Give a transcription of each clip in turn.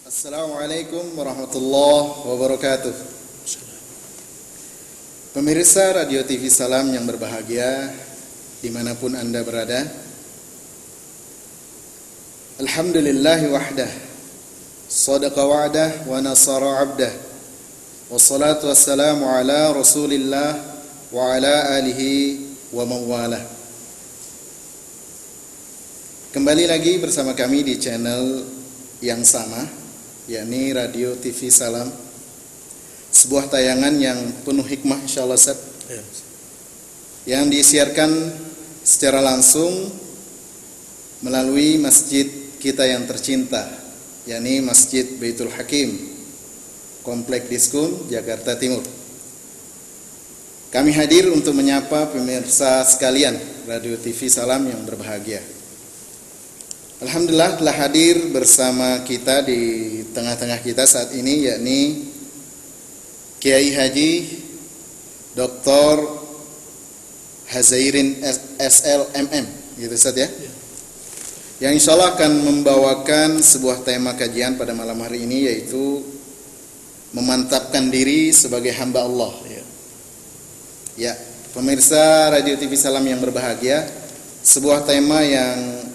Assalamualaikum warahmatullahi wabarakatuh. Pemirsa Radio TV Salam yang berbahagia dimanapun Anda berada, Alhamdulillahi wahdah, sadaqa wa'dah wa nasara abdah, wassalatu wassalamu ala rasulillah wa ala alihi wa mawalah. Kembali lagi bersama kami di channel yang sama, yakni Radio TV Salam, sebuah tayangan yang penuh hikmah insyaallah Ustaz, yang disiarkan secara langsung melalui masjid kita yang tercinta, yakni Masjid Baitul Hakim, Komplek Diskun, Jakarta Timur. Kami hadir untuk menyapa pemirsa sekalian Radio TV Salam yang berbahagia. Alhamdulillah telah hadir bersama kita di tengah-tengah kita saat ini, yakni Kiai Haji Dr. Hazairin SLMM, gitu Ustaz ya. Yang insya Allah akan membawakan sebuah tema kajian pada malam hari ini, yaitu memantapkan diri sebagai hamba Allah. Ya, pemirsa Radio TV Salam yang berbahagia, sebuah tema yang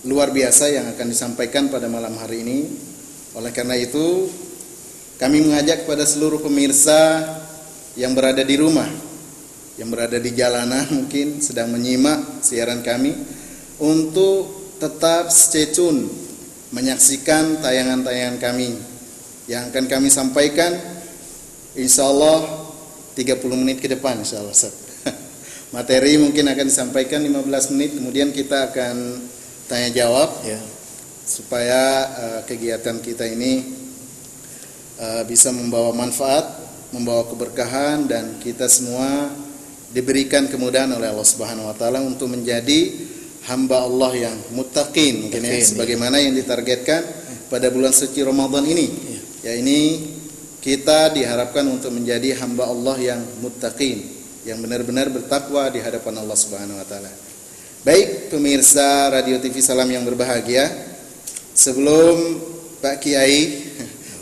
luar biasa yang akan disampaikan pada malam hari ini. Oleh karena itu, kami mengajak kepada seluruh pemirsa yang berada di rumah, yang berada di jalanan mungkin sedang menyimak siaran kami, untuk tetap stay tune menyaksikan tayangan-tayangan kami yang akan kami sampaikan insya Allah 30 menit ke depan insya Allah. Materi mungkin akan disampaikan 15 menit, kemudian kita akan tanya jawab supaya kegiatan kita ini bisa membawa manfaat, membawa keberkahan, dan kita semua diberikan kemudahan oleh Allah Subhanahu wa taala untuk menjadi hamba Allah yang muttaqin, mungkin ya, sebagaimana yang ditargetkan pada bulan suci Ramadan ini. Ya, ini kita diharapkan untuk menjadi hamba Allah yang muttaqin, yang benar-benar bertakwa di hadapan Allah Subhanahu wa taala. Baik pemirsa Radio TV Salam yang berbahagia, sebelum Pak Kiai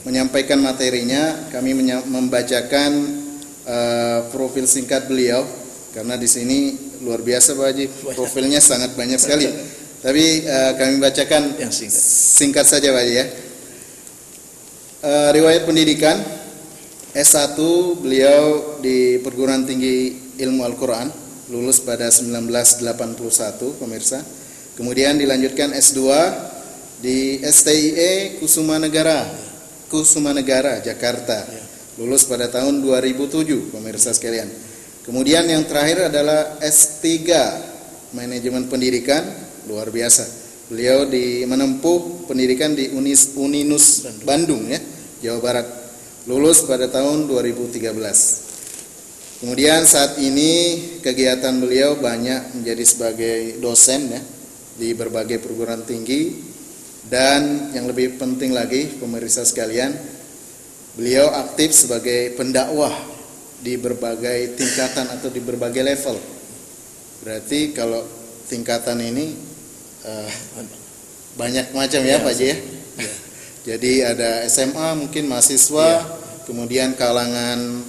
menyampaikan materinya, kami membacakan profil singkat beliau, karena di sini luar biasa Pak Haji, profilnya sangat banyak sekali. Tapi kami bacakan yang singkat saja Pak Haji ya. Riwayat pendidikan S1 beliau di Perguruan Tinggi Ilmu Al-Quran, lulus pada 1981 pemirsa. Kemudian dilanjutkan S2 di STIE Kusuma Negara Jakarta, lulus pada tahun 2007 pemirsa sekalian. Kemudian yang terakhir adalah S3 Manajemen Pendidikan, luar biasa. Beliau menempuh pendidikan di Uninus Bandung ya, Jawa Barat, lulus pada tahun 2013. Kemudian saat ini kegiatan beliau banyak menjadi sebagai dosen ya, di berbagai perguruan tinggi, dan yang lebih penting lagi pemirsa sekalian, beliau aktif sebagai pendakwah di berbagai tingkatan atau di berbagai level. Berarti kalau tingkatan ini banyak macam ya Pak Haji ya. Jadi ada SMA mungkin mahasiswa, kemudian kalangan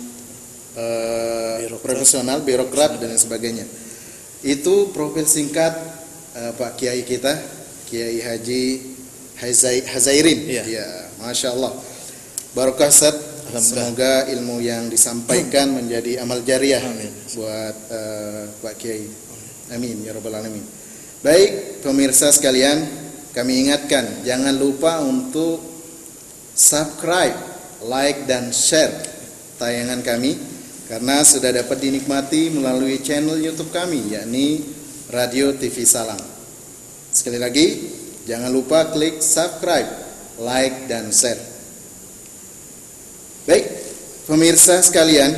profesional, birokrat dan sebagainya. Itu profil singkat Pak Kiai kita, Kiai Haji Hazairin. Ya, Masya Allah, barakah Ustaz. Semoga ilmu yang disampaikan menjadi amal jariah buat Pak Kiai. Amin ya rabbal alamin. Baik pemirsa sekalian, kami ingatkan jangan lupa untuk subscribe, like dan share tayangan kami, karena sudah dapat dinikmati melalui channel YouTube kami, yakni Radio TV Salam. Sekali lagi, jangan lupa klik subscribe, like dan share. Baik pemirsa sekalian,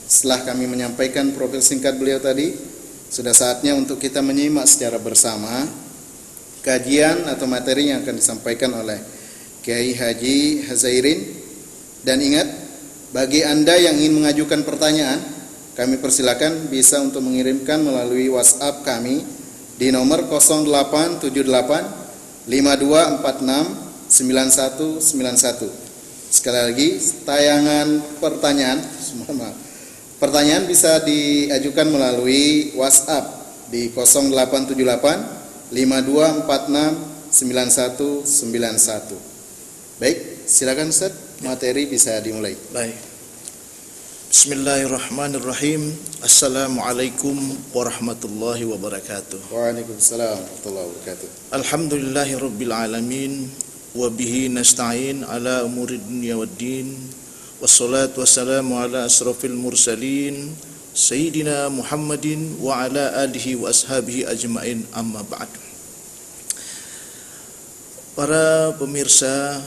setelah kami menyampaikan profil singkat beliau tadi, sudah saatnya untuk kita menyimak secara bersama kajian atau materi yang akan disampaikan oleh Kiai Haji Hazairin. Dan ingat, bagi Anda yang ingin mengajukan pertanyaan, kami persilakan bisa untuk mengirimkan melalui WhatsApp kami di nomor 0878 5246 9191. Sekali lagi, pertanyaan bisa diajukan melalui WhatsApp di 0878 5246 9191. Baik, silakan Ustaz, materi bisa dimulai. Baik. Bismillahirrahmanirrahim. Assalamualaikum warahmatullahi wabarakatuh. Waalaikumsalam warahmatullahi wabarakatuh. Alhamdulillahirabbil alamin wa bihi nasta'in ala umuri dunya waddin. Wassalatu wassalamu ala asrafil mursalin sayyidina Muhammadin wa ala alihi wa ashabihi ajmain, amma ba'd. Para pemirsa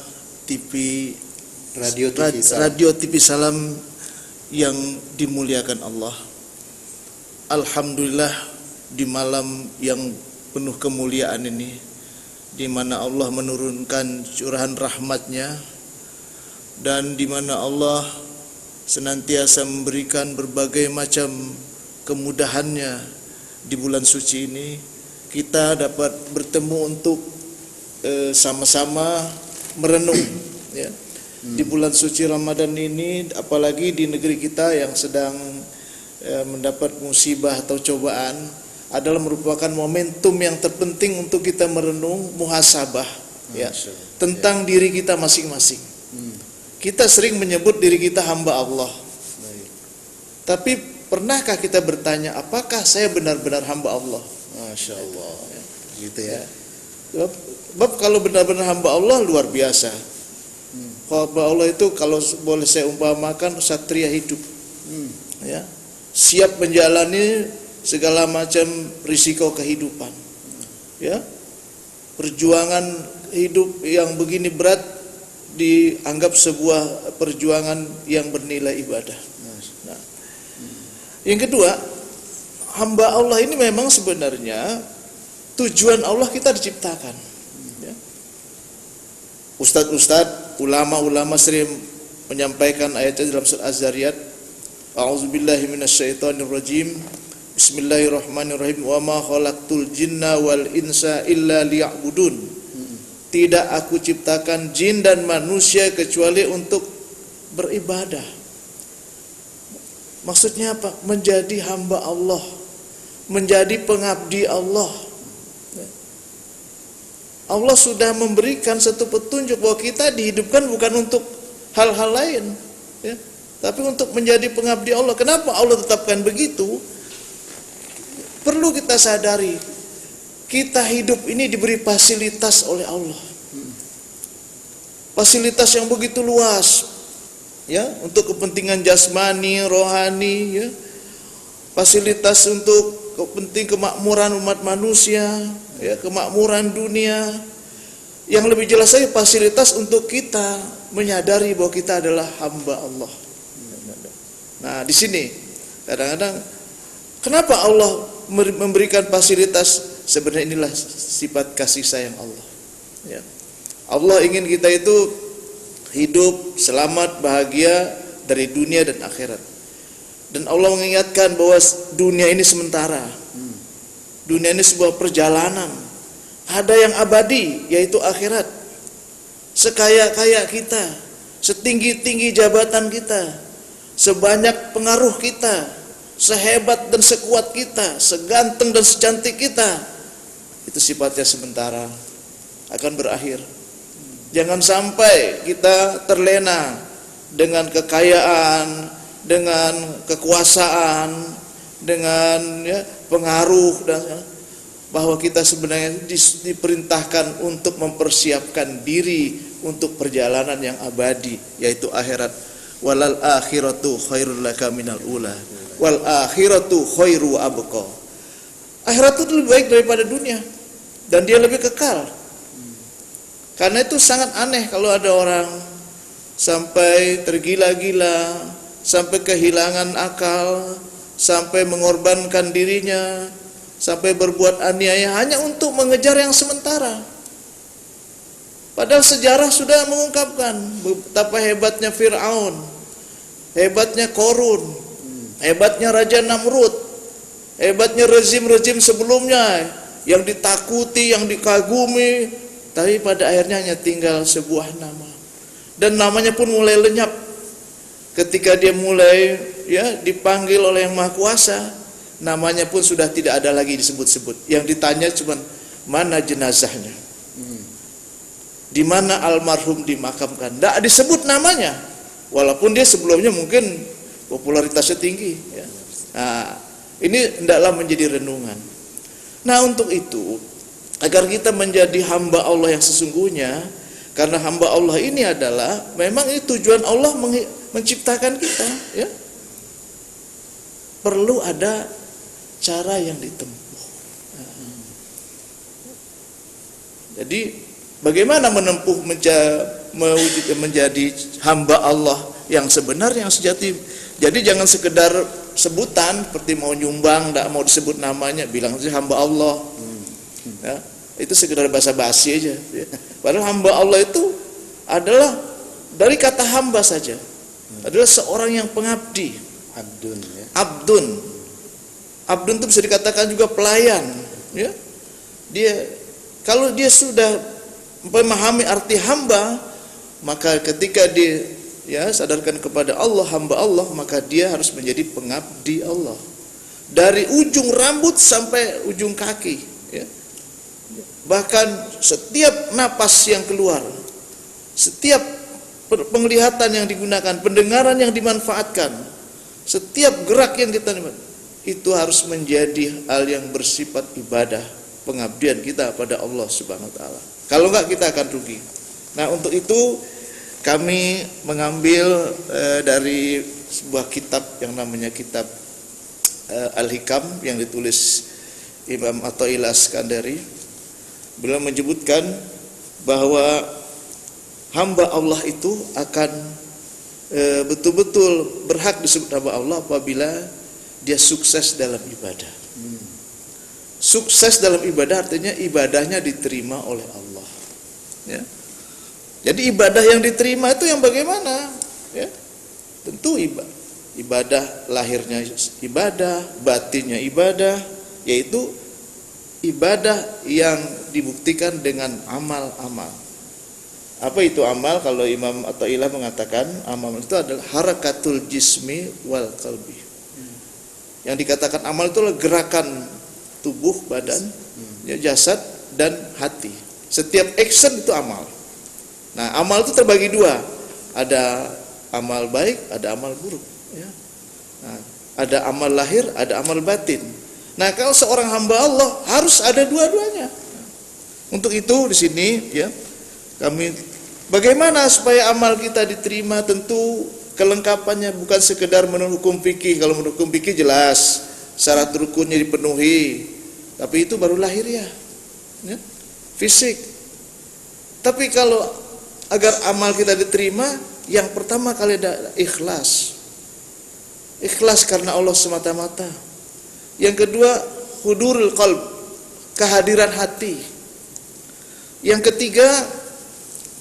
Radio TV Salam yang dimuliakan Allah, alhamdulillah di malam yang penuh kemuliaan ini, di mana Allah menurunkan curahan rahmatnya dan di mana Allah senantiasa memberikan berbagai macam kemudahannya di bulan suci ini, kita dapat bertemu untuk sama-sama merenung ya di bulan suci Ramadan ini, apalagi di negeri kita yang sedang mendapat musibah atau cobaan, adalah merupakan momentum yang terpenting untuk kita merenung, muhasabah ya tentang diri kita masing-masing. Kita sering menyebut diri kita hamba Allah. Tapi pernahkah kita bertanya, apakah saya benar-benar hamba Allah? Masya Allah ya. Gitu ya. Sebab kalau benar-benar hamba Allah luar biasa. Hamba Allah itu kalau boleh saya umpamakan satria hidup, ya, siap menjalani segala macam risiko kehidupan, ya, perjuangan hidup yang begini berat dianggap sebuah perjuangan yang bernilai ibadah. Nah, yang kedua, hamba Allah ini memang sebenarnya tujuan Allah kita diciptakan. Ya. Ustadz-ustadz, ulama-ulama sering menyampaikan ayatnya dalam surat Az-Zariyat. A'udzubillahi minasyaitonirrajim. Bismillahirrahmanirrahim. Wa ma khalaqtul jinna wal insa illa liya'budun. Tidak aku ciptakan jin dan manusia kecuali untuk beribadah. Maksudnya apa? Menjadi hamba Allah, menjadi pengabdi Allah. Allah sudah memberikan satu petunjuk bahwa kita dihidupkan bukan untuk hal-hal lain, ya, tapi untuk menjadi pengabdi Allah. Kenapa Allah tetapkan begitu? Perlu kita sadari, kita hidup ini diberi fasilitas oleh Allah, fasilitas yang begitu luas, ya, untuk kepentingan jasmani, rohani, ya, fasilitas untuk kepentingan kemakmuran umat manusia, ya, kemakmuran dunia. Yang lebih jelas lagi, fasilitas untuk kita menyadari bahwa kita adalah hamba Allah. Nah, di sini kadang-kadang kenapa Allah memberikan fasilitas? Sebenarnya inilah sifat kasih sayang Allah, ya. Allah ingin kita itu hidup selamat, bahagia dari dunia dan akhirat. Dan Allah mengingatkan bahwa dunia ini sementara. Dunia ini sebuah perjalanan. Ada yang abadi, yaitu akhirat. Sekaya-kaya kita, setinggi-tinggi jabatan kita, sebanyak pengaruh kita, sehebat dan sekuat kita, seganteng dan secantik kita, itu sifatnya sementara, akan berakhir. Jangan sampai kita terlena dengan kekayaan, dengan kekuasaan, dengan, ya, pengaruh, dan bahwa kita sebenarnya diperintahkan untuk mempersiapkan diri untuk perjalanan yang abadi, yaitu akhirat. Walal akhiratu khairul laka minal ula wal akhiratu khairu abqa. Akhirat itu lebih baik daripada dunia dan dia lebih kekal. Karena itu sangat aneh kalau ada orang sampai tergila-gila, sampai kehilangan akal, sampai mengorbankan dirinya, sampai berbuat aniaya hanya untuk mengejar yang sementara. Padahal sejarah sudah mengungkapkan betapa hebatnya Fir'aun, hebatnya Korun, hebatnya Raja Namrud, hebatnya rezim-rezim sebelumnya yang ditakuti, yang dikagumi, tapi pada akhirnya hanya tinggal sebuah nama. Dan namanya pun mulai lenyap ketika dia mulai dipanggil oleh Yang Maha Kuasa. Namanya pun sudah tidak ada lagi disebut-sebut. Yang ditanya cuma mana jenazahnya, di mana almarhum dimakamkan. Tidak disebut namanya, walaupun dia sebelumnya mungkin popularitasnya tinggi. Nah, ini hendaklah menjadi renungan. Nah, untuk itu, agar kita menjadi hamba Allah yang sesungguhnya, karena hamba Allah ini adalah memang ini tujuan Allah menciptakan kita, perlu ada cara yang ditempuh. Jadi bagaimana menempuh menjadi hamba Allah yang sebenar, yang sejati. Jadi jangan sekedar sebutan seperti mau nyumbang, tidak mau disebut namanya, bilang saja hamba Allah. Itu sekedar basa-basi aja. Padahal hamba Allah itu adalah dari kata hamba saja, adalah seorang yang pengabdi. Abdun, Abdun. Abdun itu bisa dikatakan juga pelayan. Kalau dia sudah memahami arti hamba, maka ketika dia sadarkan kepada Allah, hamba Allah, maka dia harus menjadi pengabdi Allah. Dari ujung rambut sampai ujung kaki, bahkan setiap napas yang keluar, setiap penglihatan yang digunakan, pendengaran yang dimanfaatkan, setiap gerak yang kita itu harus menjadi hal yang bersifat ibadah, pengabdian kita pada Allah Subhanahu wa taala. Kalau enggak, kita akan rugi. Nah, untuk itu kami mengambil dari sebuah kitab yang namanya kitab Al-Hikam yang ditulis Imam Athaillah Iskandari. Beliau menyebutkan bahwa hamba Allah itu akan betul-betul berhak disebut hamba Allah apabila dia sukses dalam ibadah. Sukses dalam ibadah artinya ibadahnya diterima oleh Allah. Jadi ibadah yang diterima itu yang bagaimana? Tentu ibadah lahirnya ibadah, batinnya ibadah, yaitu ibadah yang dibuktikan dengan amal-amal. Apa itu amal? Kalau Imam Athaillah mengatakan amal itu adalah harakatul jismi wal qalbi. Yang dikatakan amal itu adalah gerakan tubuh, badan, jasad dan hati. Setiap action itu amal. Nah, amal itu terbagi dua. Ada amal baik, ada amal buruk. Nah, ada amal lahir, ada amal batin. Nah, kalau seorang hamba Allah harus ada dua-duanya. Untuk itu di sini kami bagaimana supaya amal kita diterima, tentu kelengkapannya bukan sekedar menurut hukum fikih. Kalau menurut hukum fikih jelas syarat rukunnya dipenuhi, tapi itu baru lahiriah, fisik. Tapi kalau agar amal kita diterima, yang pertama kali ada ikhlas. Ikhlas karena Allah semata-mata. Yang kedua, hudurul qalb, kehadiran hati. Yang ketiga,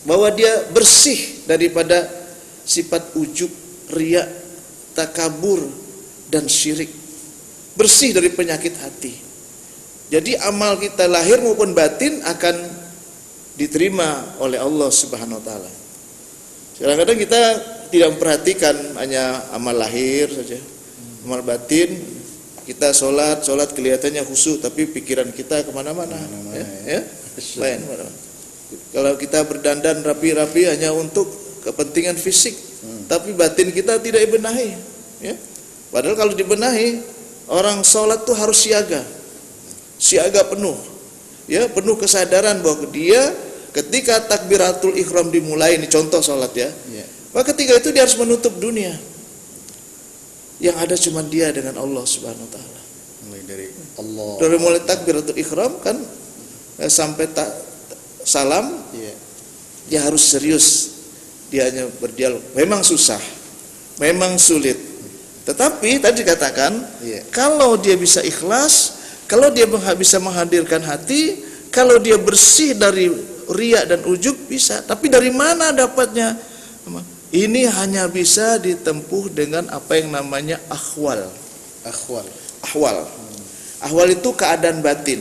bahwa dia bersih daripada sifat ujub, riya, takabur, dan syirik. Bersih dari penyakit hati. Jadi amal kita lahir maupun batin akan diterima oleh Allah Subhanahu wa taala. Kadang-kadang kita tidak memperhatikan hanya amal lahir saja. Amal batin, kita sholat kelihatannya khusyuk, tapi pikiran kita kemana-mana. Lain. Kalau kita berdandan rapi-rapi hanya untuk kepentingan fisik, tapi batin kita tidak dibenahi. Padahal kalau dibenahi, orang sholat tuh harus siaga penuh, penuh kesadaran bahwa dia ketika takbiratul ihram dimulai, ini contoh sholat maka ketika itu dia harus menutup dunia. Yang ada cuma dia dengan Allah Subhanahu wa taala. Dari mulai takbiratul ihram kan sampai salam, dia harus serius, dia hanya berdialog. Memang susah, memang sulit. Tetapi tadi dikatakan, kalau dia bisa ikhlas, kalau dia bisa menghadirkan hati, kalau dia bersih dari riya dan ujub bisa. Tapi dari mana dapatnya? Ini hanya bisa ditempuh dengan apa yang namanya ahwal. Ahwal itu keadaan batin,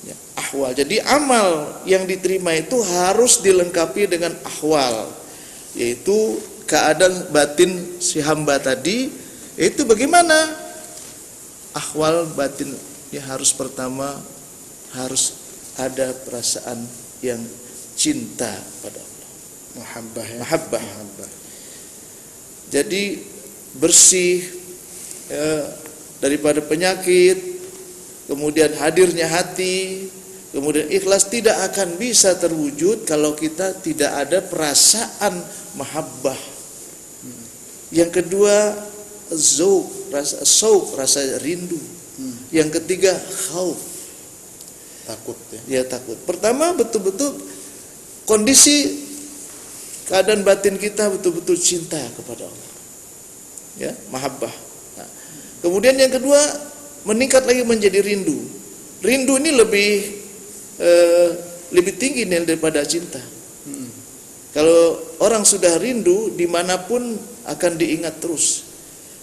Ya, ahwal. Jadi amal yang diterima itu harus dilengkapi dengan ahwal, yaitu keadaan batin si hamba tadi. Itu bagaimana? Ahwal batin ya, harus pertama harus ada perasaan yang cinta pada Allah. Mahabbah ya. Mahabbah. Mahabbah. Jadi bersih daripada penyakit, kemudian hadirnya hati, kemudian ikhlas tidak akan bisa terwujud kalau kita tidak ada perasaan mahabbah. Yang kedua, zauq, rasa rindu. Yang ketiga, khauf, Takut ya. ya takut. Pertama, betul-betul kondisi keadaan batin kita betul-betul cinta kepada Allah, ya, mahabbah. Nah, kemudian yang kedua, meningkat lagi menjadi rindu. Rindu ini lebih tinggi daripada cinta. Kalau orang sudah rindu, dimanapun akan diingat terus.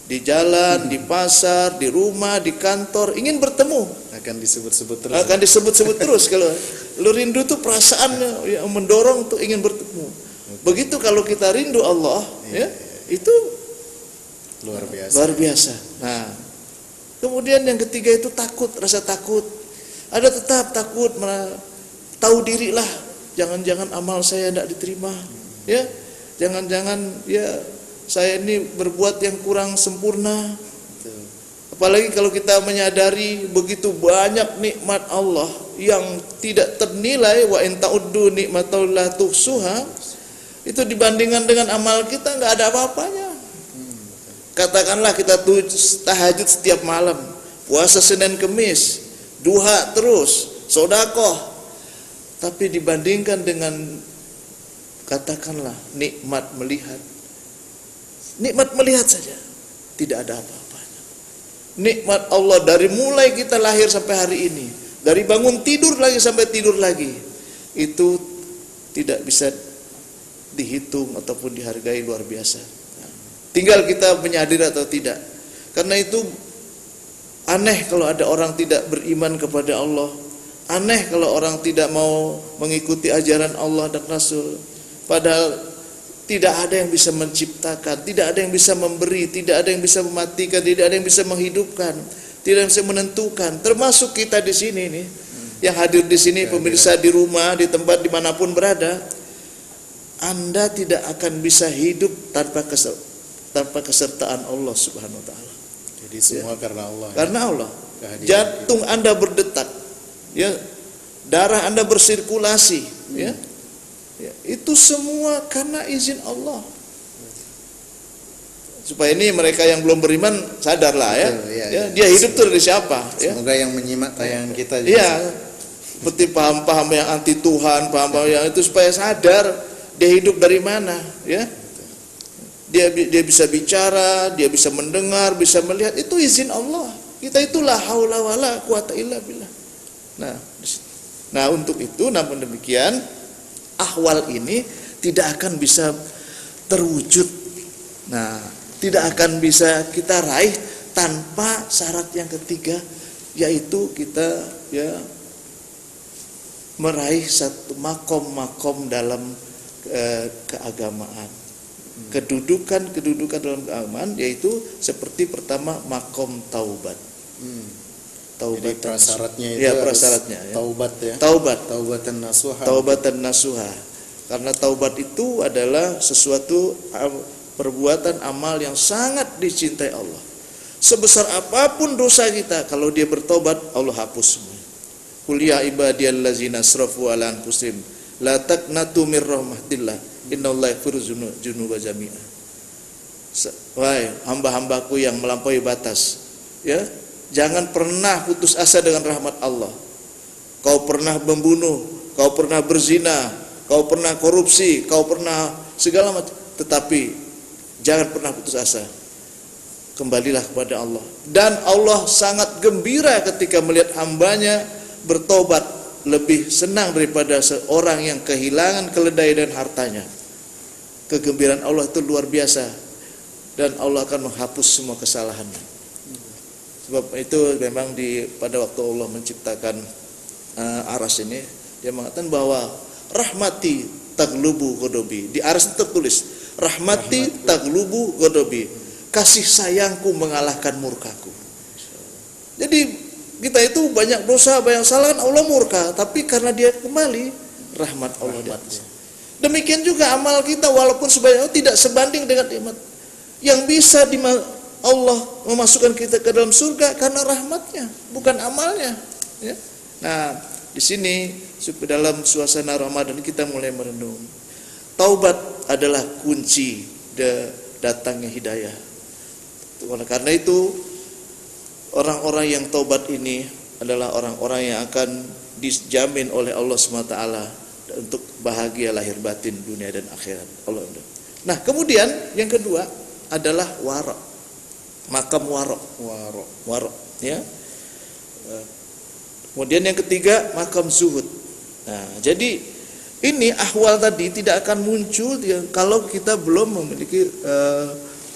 Di jalan, di pasar, di rumah, di kantor, ingin bertemu. Akan disebut-sebut terus. Akan disebut-sebut terus. Kalau lu rindu tuh perasaan yang mendorong tuh ingin bertemu. Begitu kalau kita rindu Allah, ya, itu Luar biasa. luar biasa. Nah, kemudian yang ketiga itu takut, rasa takut. Ada tetap takut, tahu diri lah, jangan-jangan amal saya tidak diterima, ya, jangan-jangan ya saya ini berbuat yang kurang sempurna. Apalagi kalau kita menyadari begitu banyak nikmat Allah yang tidak ternilai, wa in ta'uddu nikmatallahi tuhsuha, itu dibandingkan dengan amal kita nggak ada apa-apanya. Katakanlah kita tahajud setiap malam, puasa Senin Kemis, duha terus, sedekah, tapi dibandingkan dengan katakanlah nikmat melihat saja tidak ada apa-apanya. Nikmat Allah dari mulai kita lahir sampai hari ini, dari bangun tidur lagi sampai tidur lagi, itu tidak bisa dihitung ataupun dihargai, luar biasa. Tinggal kita menyadari atau tidak. Karena itu aneh kalau ada orang tidak beriman kepada Allah. Aneh kalau orang tidak mau mengikuti ajaran Allah dan Rasul. Padahal tidak ada yang bisa menciptakan, tidak ada yang bisa memberi, tidak ada yang bisa mematikan, tidak ada yang bisa menghidupkan, tidak ada yang bisa menentukan. Termasuk kita di sini nih, yang hadir di sini, pemirsa di rumah, di tempat dimanapun berada. Anda tidak akan bisa hidup tanpa kesertaan Allah Subhanahu wa taala. Jadi semua karena Allah. Karena Allah. Kehadiran Jantung Anda berdetak, ya. Darah Anda bersirkulasi, ya. Ya, itu semua karena izin Allah. Supaya ini mereka yang belum beriman sadarlah, ya. Ya, dia hidup tuh dari siapa, ya. Semoga yang menyimak tayangan kita juga. Iya. Seperti paham-paham yang anti Tuhan, paham-paham yang itu, supaya sadar dia hidup dari mana, ya. Dia bisa bicara, dia bisa mendengar, bisa melihat, itu izin Allah. Kita itulah haula wala quwata illa billah. Nah, untuk itu, namun demikian, ahwal ini tidak akan bisa terwujud. Nah, tidak akan bisa kita raih tanpa syarat yang ketiga, yaitu kita ya meraih satu makom dalam keagamaan. Kedudukan dalam keagamaan, yaitu seperti pertama makom taubat. Taubat. Jadi prasyaratnya itu ya, prasyaratnya ya. Taubat ya. Taubatan nasuha. Taubatan nasuha. Karena taubat itu adalah sesuatu perbuatan amal yang sangat dicintai Allah. Sebesar apapun dosa kita, kalau dia bertobat, Allah hapus semua. Qul ya ibadiyallazina asrafu ala anfusihim la taqnatu mir rahmatillah innallaha yaghfiru dzunuba jami'a. Wahai hamba-hambaku yang melampaui batas, ya, jangan pernah putus asa dengan rahmat Allah. Kau pernah membunuh, kau pernah berzina, kau pernah korupsi, kau pernah segala macam, tetapi jangan pernah putus asa. Kembalilah kepada Allah. Dan Allah sangat gembira ketika melihat hambanya bertobat, lebih senang daripada seorang yang kehilangan keledai dan hartanya. Kegembiraan Allah itu luar biasa, dan Allah akan menghapus semua kesalahannya. Sebab itu memang pada waktu Allah menciptakan Aras ini, dia mengatakan bahwa rahmati taglubu godobi. Di Aras itu tertulis rahmati taglubu godobi, kasih sayangku mengalahkan murkaku. Jadi kita itu banyak dosa, banyak salah, Allah murka, tapi karena dia kembali, rahmat Allah di atas. Demikian juga amal kita, walaupun sebanyak tidak sebanding dengan nikmat yang bisa Allah memasukkan kita ke dalam surga karena rahmatnya, bukan amalnya. Ya. Nah, di sini dalam suasana Ramadan kita mulai merenung. Taubat adalah kunci datangnya hidayah. Karena itu orang-orang yang taubat ini adalah orang-orang yang akan dijamin oleh Allah SWT untuk bahagia lahir batin dunia dan akhirat. Nah, kemudian yang kedua adalah wara, makam wara, ya. Kemudian yang ketiga makam zuhud. Nah, jadi ini ahwal tadi tidak akan muncul kalau kita belum memiliki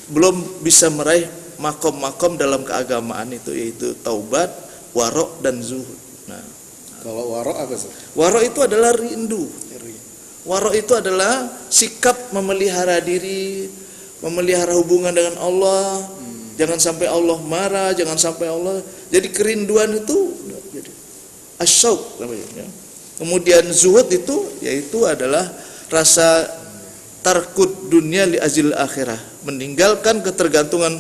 belum bisa meraih makom-makom dalam keagamaan itu, yaitu taubat, warok dan zuhud. Nah, kalau warok apa sih? Warok itu adalah rindu. Warok itu adalah sikap memelihara diri, memelihara hubungan dengan Allah. Jangan sampai Allah marah, jangan sampai Allah. Jadi kerinduan itu jadi asyauq namanya. Kemudian zuhud itu yaitu adalah rasa tarkud dunia li azil akhirah, meninggalkan ketergantungan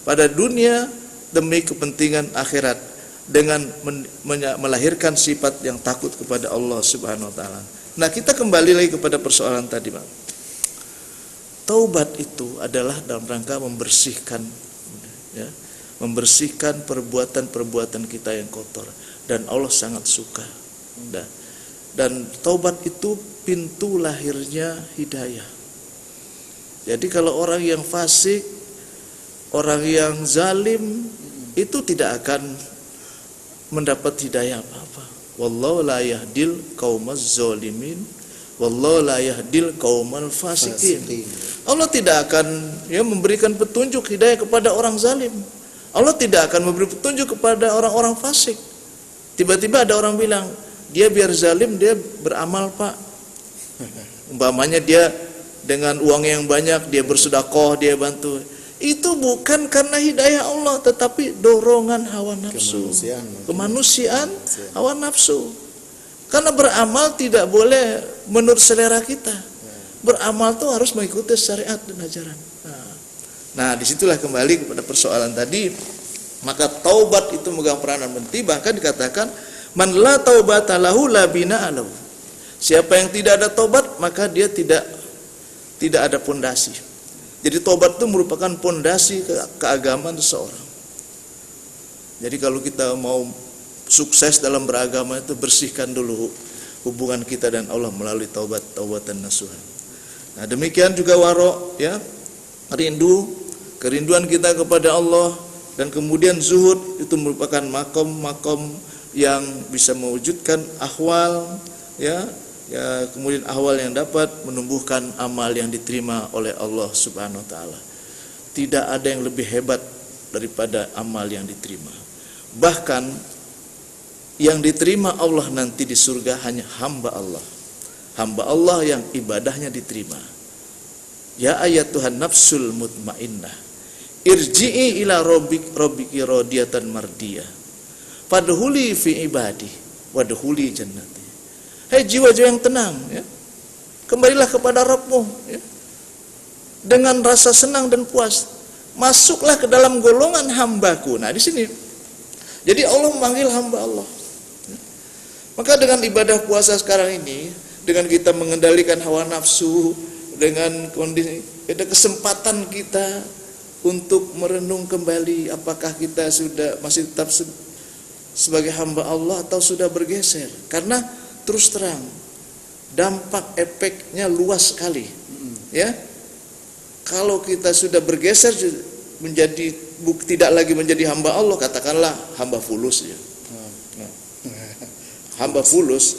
pada dunia demi kepentingan akhirat dengan melahirkan sifat yang takut kepada Allah Subhanahu wa taala. Nah, kita kembali lagi kepada persoalan tadi, Bang. Taubat itu adalah dalam rangka membersihkan, ya, membersihkan perbuatan-perbuatan kita yang kotor, dan Allah sangat suka. Dan taubat itu pintu lahirnya hidayah. Jadi kalau orang yang fasik, orang yang zalim itu tidak akan mendapat hidayah apa-apa. Wallahu la yahdil qaumaz zalimin, wallahu la yahdil qaumal fasikin. Allah tidak akan memberikan petunjuk hidayah kepada orang zalim. Allah tidak akan memberi petunjuk kepada orang-orang fasik. Tiba-tiba ada orang bilang, dia biar zalim dia beramal, Pak. Umpamanya dia dengan uang yang banyak dia bersedekah, dia bantu. Itu bukan karena hidayah Allah, tetapi dorongan hawa nafsu, kemanusiaan hawa nafsu. Karena beramal tidak boleh menurut selera kita. Beramal itu harus mengikuti syariat dan ajaran. Nah, disitulah kembali kepada persoalan tadi. Maka taubat itu memegang peranan penting. Bahkan dikatakan, man la taubata lahu la bina'a lahu. Siapa yang tidak ada taubat, maka dia tidak ada pondasi. Jadi taubat itu merupakan pondasi keagamaan seseorang. Jadi kalau kita mau sukses dalam beragama itu, bersihkan dulu hubungan kita dan Allah melalui taubatan nasuhan. Nah, demikian juga warok, ya, kerinduan kita kepada Allah, dan kemudian zuhud itu merupakan makom yang bisa mewujudkan ahwal, ya, kemudian ahwal yang dapat menumbuhkan amal yang diterima oleh Allah Subhanahu wa taala. Tidak ada yang lebih hebat daripada amal yang diterima. Bahkan yang diterima Allah nanti di surga hanya hamba Allah. Hamba Allah yang ibadahnya diterima. Ya ayatuhan nafsul mutmainnah, irji'i ila rabbiki radiyatan mardiyah, fadkhuli fi ibadi wadkhuli jannati. Hai jiwa-jiwa yang tenang, ya, kembalilah kepada Rabbmu, ya, dengan rasa senang dan puas. Masuklah ke dalam golongan hambaku. Nah, di sini, jadi Allah memanggil hamba Allah. Ya. Maka dengan ibadah puasa sekarang ini, dengan kita mengendalikan hawa nafsu, dengan kondisi, ada kesempatan kita untuk merenung kembali apakah kita sudah masih tetap sebagai hamba Allah atau sudah bergeser. Karena terus terang, dampak efeknya luas sekali, ya. Kalau kita sudah bergeser menjadi tidak lagi menjadi hamba Allah, katakanlah hamba fulus, ya. Hamba fulus,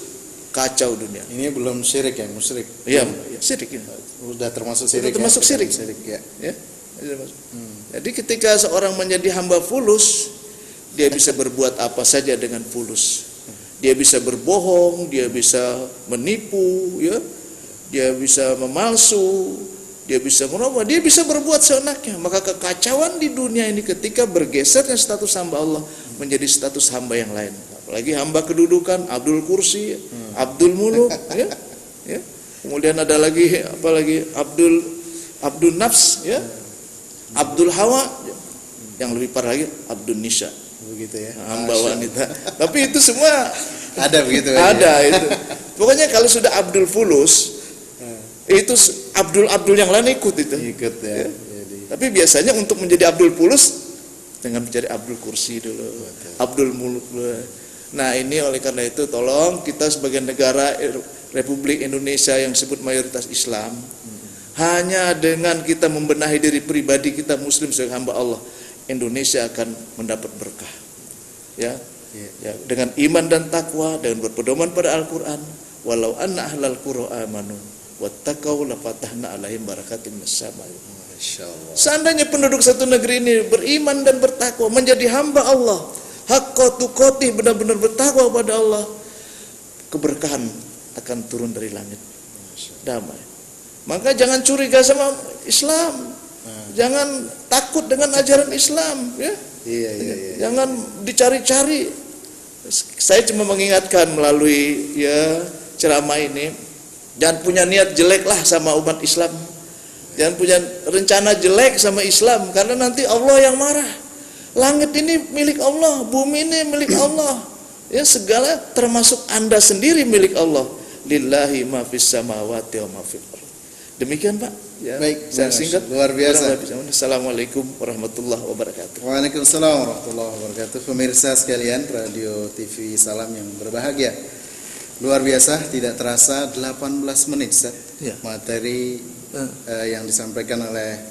kacau dunia. Ini belum syirik ya, musyrik. Iya, syirik ini. Udah termasuk syirik. Termasuk syirik, ya. Jadi ketika seorang menjadi hamba fulus, dia bisa berbuat apa saja dengan fulus. Dia bisa berbohong, dia bisa menipu, ya, dia bisa memalsu, dia bisa merubah, dia bisa berbuat seenaknya. Maka kekacauan di dunia ini ketika bergesernya status hamba Allah menjadi status hamba yang lain. Apalagi hamba kedudukan, Abdul Kursi, Abdul Muluk, ya, ya. Kemudian ada lagi apa lagi Abdul Nafs, ya, Abdul Hawa, yang lebih parah lagi Abdul Nisa. Begitu ya. Hamba wanita. Tapi itu semua ada begitu ada ya. itu. Pokoknya kalau sudah Abdul Fulus, itu Abdul yang lain ikut itu. Ikut ya. Tapi biasanya untuk menjadi Abdul Fulus dengan mencari Abdul Kursi dulu, Abdul Muluk dulu. Nah, ini oleh karena itu tolong kita sebagai negara Republik Indonesia yang disebut mayoritas Islam, hanya dengan kita membenahi diri pribadi kita Muslim sebagai hamba Allah, Indonesia akan mendapat berkah. Ya, ya, dengan iman dan takwa, dengan berpedoman pada Al-Quran. Walau anna ahlal qura amanu wattaqau lafatahna alaihim barakatim minas samai. Masyaallah. Seandainya penduduk satu negeri ini beriman dan bertakwa, menjadi hamba Allah, haqqa tuqatih, benar-benar bertakwa pada Allah, keberkahan akan turun dari langit. Damai. Maka jangan curiga sama Islam. Jangan takut dengan ajaran Islam, ya. Iya. Jangan dicari-cari. Saya cuma mengingatkan melalui ya ceramah ini, jangan punya niat jelek lah sama umat Islam. Jangan punya rencana jelek sama Islam, karena nanti Allah yang marah. Langit ini milik Allah, bumi ini milik Allah. Ya, segala termasuk Anda sendiri milik Allah. Lillahi ma fis samawati wa ma fil ardh. Demikian, Pak. Ya, baik, saya singkat. Luar biasa. Assalamualaikum warahmatullahi wabarakatuh. Waalaikumsalam warahmatullahi wabarakatuh. Pemirsa sekalian, Radio TV Salam yang berbahagia. Luar biasa, tidak terasa 18 menit Ustaz. Ya. Materi yang disampaikan oleh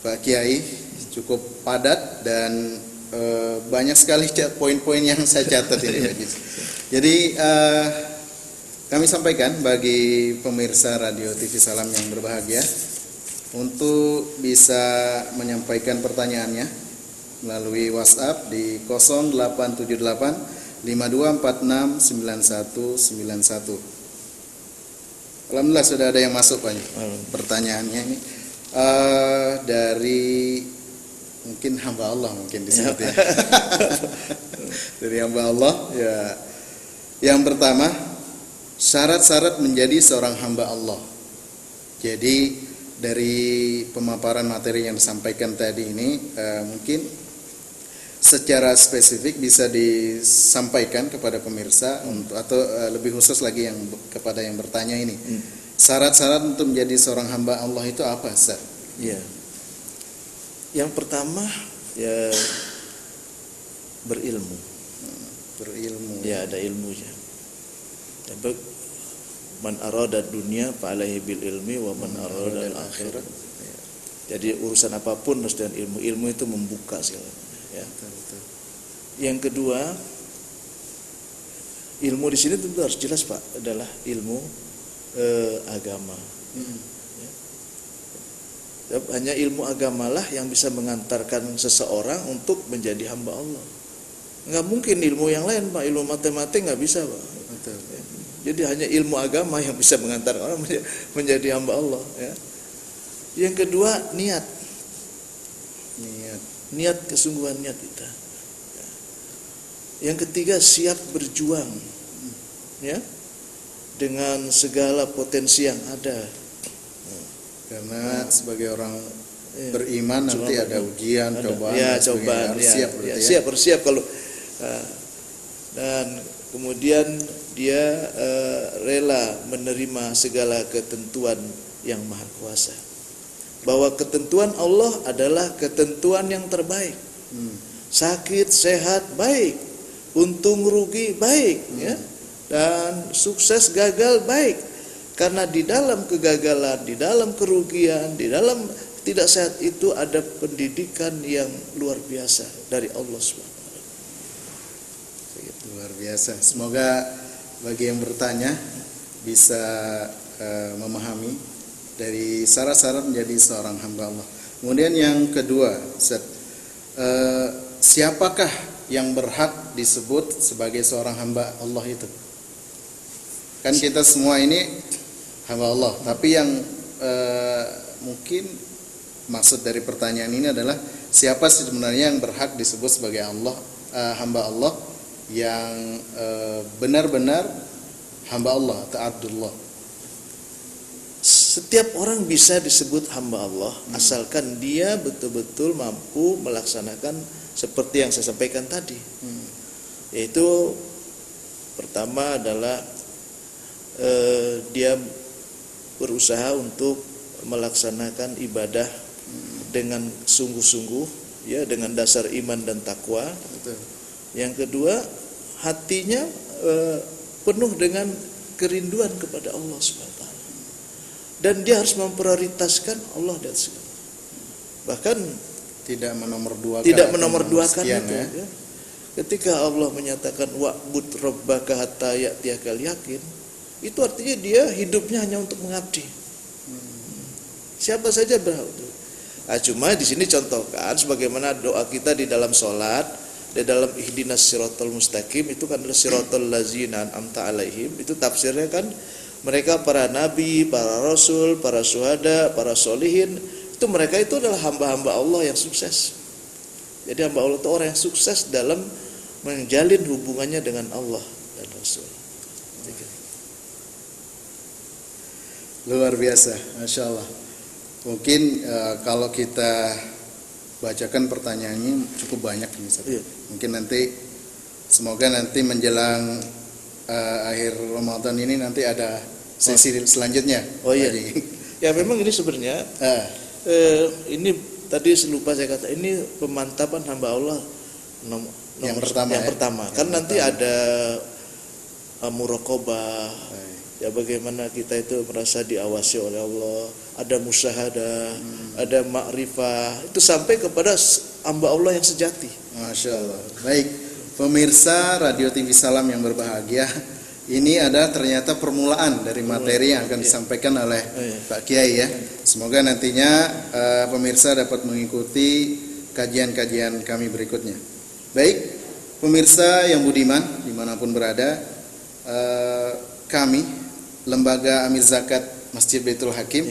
Pak Kiai cukup padat dan banyak sekali poin-poin yang saya catat ini. Jadi kami sampaikan bagi pemirsa Radio TV Salam yang berbahagia untuk bisa menyampaikan pertanyaannya melalui WhatsApp di 0878 52469191. Alhamdulillah sudah ada yang masuk Pak. Pertanyaannya ini dari mungkin hamba Allah mungkin disebut ya. Dari hamba Allah ya. Yang pertama, syarat-syarat menjadi seorang hamba Allah. Jadi dari pemaparan materi yang disampaikan tadi ini mungkin secara spesifik bisa disampaikan kepada pemirsa untuk atau lebih khusus lagi yang kepada yang bertanya ini. Syarat-syarat untuk menjadi seorang hamba Allah itu apa, Ustaz? Ya. Yang pertama ya berilmu. Berilmu. Ya, ada ilmunya. Man arada dunia fa alaihi bil ilmi wa man arada al akhirah. Jadi urusan apapun harus dengan ilmu. Ilmu itu membuka segalanya, ya. Betul. Yang kedua, ilmu di sini tentu harus jelas, Pak, adalah ilmu agama. Ya. Hanya ilmu agamalah yang bisa mengantarkan seseorang untuk menjadi hamba Allah. Nggak mungkin ilmu yang lain, Pak. Ilmu matematik nggak bisa, Pak. Betul. Ya. Jadi hanya ilmu agama yang bisa mengantar orang menjadi hamba Allah. Ya. Yang kedua, niat. Niat, kesungguhan niat kita. Ya. Yang ketiga, siap berjuang. Ya, dengan segala potensi yang ada. Karena sebagai orang beriman nanti ada ujian, cobaan, ya, cobaan, harus ya, siap, ya, ya. siap kalau dan kemudian dia rela menerima segala ketentuan yang maha kuasa, bahwa ketentuan Allah adalah ketentuan yang terbaik. Sakit, sehat, baik. Untung, rugi, baik. Ya. Dan sukses, gagal, baik. Karena di dalam kegagalan, di dalam kerugian, di dalam tidak sehat itu ada pendidikan yang luar biasa dari Allah SWT. Luar biasa. Semoga bagi yang bertanya bisa memahami dari syarat-syarat menjadi seorang hamba Allah. Kemudian yang kedua, Ustaz, siapakah yang berhak disebut sebagai seorang hamba Allah itu? Kan kita semua ini hamba Allah, tapi yang mungkin maksud dari pertanyaan ini adalah siapa sebenarnya yang berhak disebut sebagai hamba Allah yang benar-benar hamba Allah atau Abdullah? Setiap orang bisa disebut hamba Allah asalkan dia betul-betul mampu melaksanakan seperti yang saya sampaikan tadi. Yaitu pertama adalah dia berusaha untuk melaksanakan ibadah dengan sungguh-sungguh, ya, dengan dasar iman dan takwa. Betul. Yang kedua, hatinya penuh dengan kerinduan kepada Allah SWT, dan dia harus memprioritaskan Allah dan segala. Bahkan Tidak menomorduakan sekian, itu. ya. Ya. Ketika Allah menyatakan wa'bud rabbaka hatta ya'tiyakal yaqin, itu artinya dia hidupnya hanya untuk mengabdi. Siapa saja berhak itu. Cuma di sini contohkan sebagaimana doa kita di dalam sholat, di dalam ihdinas siratal mustaqim, itu kan adalah siratal ladzina an'amta alaihim. Itu tafsirnya kan mereka para nabi, para rasul, para syuhada, para solihin, itu mereka itu adalah hamba-hamba Allah yang sukses. Jadi hamba Allah itu orang yang sukses dalam menjalin hubungannya dengan Allah dan Rasul. Luar biasa, Masya Allah. Mungkin kalau kita bacakan pertanyaannya cukup banyak ini, Ustaz. Iya. Mungkin nanti semoga nanti menjelang akhir Ramadan ini nanti ada sesi selanjutnya. Oh iya. Jadi, Ya memang ini sebenarnya ini tadi lupa saya kata, ini pemantapan hamba Allah yang pertama. Kan nanti ada muraqabah, ya, bagaimana kita itu merasa diawasi oleh Allah, ada musyahadah, ada ma'rifah, itu sampai kepada hamba Allah yang sejati. Masya Allah. Baik, pemirsa Radio TV Salam yang berbahagia, ini ada ternyata permulaan dari materi yang akan disampaikan oleh Pak Kiai, ya. Semoga nantinya pemirsa dapat mengikuti kajian-kajian kami berikutnya. Baik, pemirsa yang budiman dimanapun berada, kami Lembaga Amil Zakat Masjid Baitul Hakim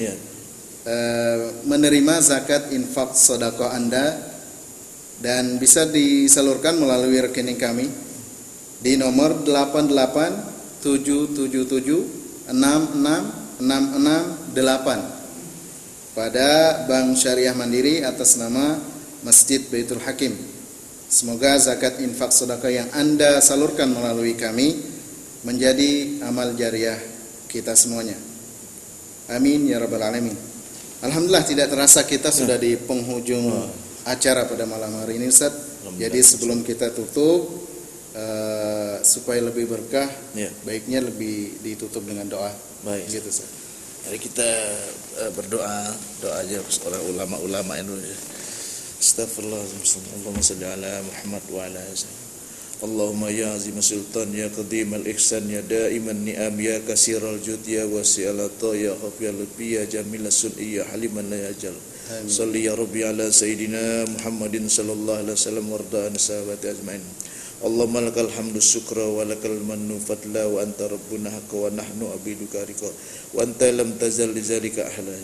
menerima zakat infak sedekah Anda dan bisa disalurkan melalui rekening kami di nomor 8877666668 pada Bank Syariah Mandiri atas nama Masjid Baitul Hakim. Semoga zakat infak sedekah yang Anda salurkan melalui kami menjadi amal jariah kita semuanya. Amin ya rabbal alamin. Alhamdulillah, tidak terasa kita sudah di penghujung acara pada malam hari ini, Ustaz. Jadi sebelum kita tutup, supaya lebih berkah, baiknya lebih ditutup dengan doa. Baik. Gitu, Ustaz. Mari kita berdoa, doa aja orang ulama-ulama itu. Astaghfirullahaladzim. Allahumma salli ala Muhammad wa ala alihi. Allahumma ya azim sultan ya qadim al-ihsan ya daiman ni'am ya kasiral jud ya wasi'al ata ya khafiyal lutfi ya jamil sun'i ya haliman la yajal. Salli ya rabbi ala sayyidina Muhammadin sallallahu alaihi wasallam warda an sahabati ajmain. Allahumma lakal hamdu syukra wa lakal mannu fadla wa anta rabbuna haqqa wa nahnu abiduka rika wa anta lam tazal li zalika ahla.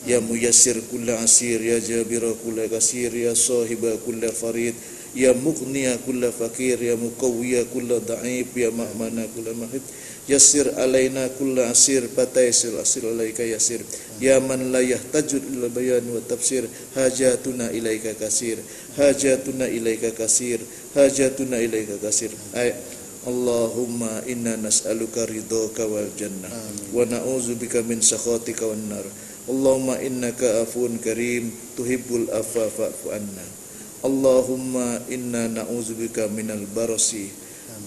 Ya muyassir kulla asir ya jabira kulla kasir ya sahiba kulla farid ya mughniya kulla fakir ya muqawwiya kulla da'if ya ma'mana kulla mahid yassir alaina kulla asir fataysil asir alaika yassir ya man la yahtaju ila bayan wa tafsir hajatuna ilaika kasir hajatuna ilaika kasir hajatuna ilaika kasir. Allahumma inna nas'aluka ridhaka wal jannah wa na'udzubika min sakhatika wan nar. Allahumma innaka afun karim tuhibbul afwa fa'fu anna. Allahumma inna na'udzubika minal barasi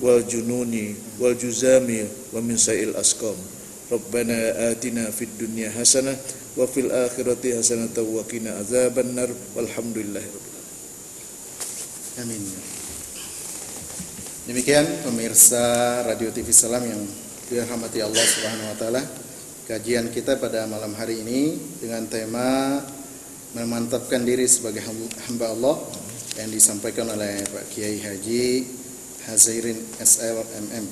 wal jununi wal juzami wa min sa'il asqam. Rabbana atina fid dunya hasanah wa fil akhirati hasanah wa qina adzabannar walhamdulillahi rabbil alamin. Amin. Demikian pemirsa Radio TV Salam yang dirahmati Allah Subhanahu wa taala, kajian kita pada malam hari ini dengan tema memantapkan diri sebagai hamba Allah. yang disampaikan oleh Pak Kiai Haji Hazairin SLMM.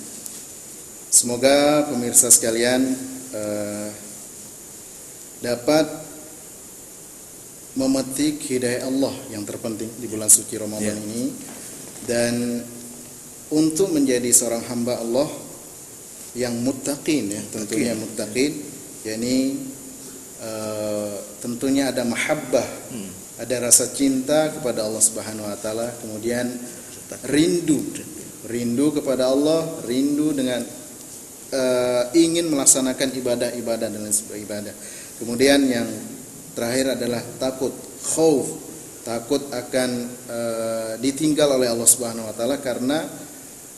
Semoga pemirsa sekalian dapat memetik hidayah Allah yang terpenting di bulan suci Ramadan ini, dan untuk menjadi seorang hamba Allah yang muttaqin, ya, tentunya muttaqin, yakni tentunya ada mahabbah, ada rasa cinta kepada Allah Subhanahu wa taala, kemudian rindu kepada Allah, rindu dengan ingin melaksanakan ibadah-ibadah dan lain sebagainya ibadah. Kemudian yang terakhir adalah takut, khauf, takut akan ditinggal oleh Allah Subhanahu wa taala karena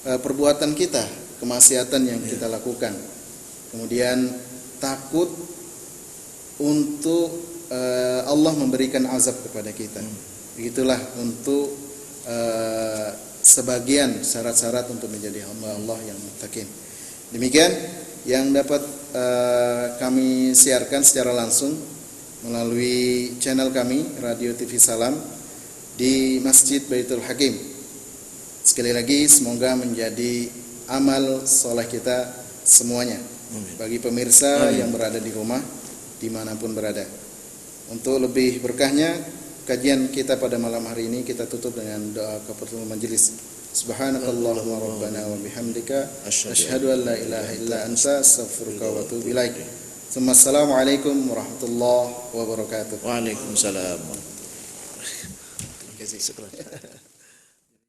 perbuatan kita, kemaksiatan yang kita lakukan. Kemudian takut untuk Allah memberikan azab kepada kita. Begitulah untuk sebagian syarat-syarat untuk menjadi hamba Allah yang muttaqin. Demikian yang dapat kami siarkan secara langsung melalui channel kami Radio TV Salam di Masjid Baitul Hakim. Sekali lagi semoga menjadi amal soleh kita semuanya. Bagi pemirsa yang berada di rumah dimanapun berada. Untuk lebih berkahnya kajian kita pada malam hari ini kita tutup dengan doa kafaratul majelis. Subhanakallahumma rabbana wa bihamdika asyhadu an la ilaha illa anta astaghfiruka wa atubu ilaik. Assalamualaikum warahmatullahi wabarakatuh. Waalaikumsalam. Terima kasih.